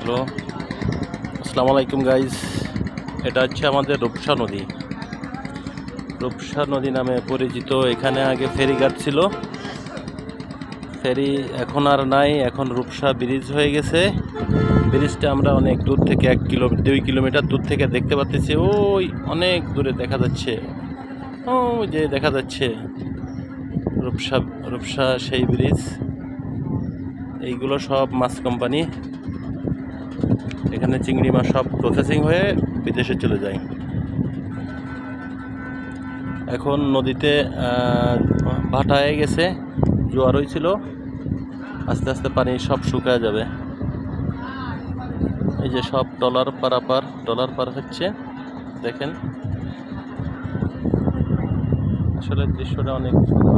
Hello, আসসালামু আলাইকুম guys. এটা হচ্ছে আমাদের রূপসা নদী। রূপসা নদী নামে পরিচিত। এখানে আগে ফেরিঘাট ছিল, ফেরি এখন আর নাই, এখন রূপসা ব্রিজ হয়ে গেছে। ব্রিজটা আমরা অনেক দূর থেকে 2 কিলোমিটার দূর থেকে দেখতে পাচ্ছি। ওই অনেক দূরে দেখা যাচ্ছে, ওই যে দেখা যাচ্ছে রূপসা। রূপসা সেই ব্রিজ। এইগুলো সব মাছ কোম্পানি, এখানে চিংড়ি মাছ সব প্রসেসিং হয়ে বিদেশে চলে যায়। এখন নদীতে ভাটা হয়ে গেছে, জোয়ার হয়েছিল, আস্তে আস্তে পানি সব শুকায় যাবে। এই যে সব ট্রলার পার হচ্ছে, দেখেন। আসলে দৃশ্যটা অনেক সুন্দর।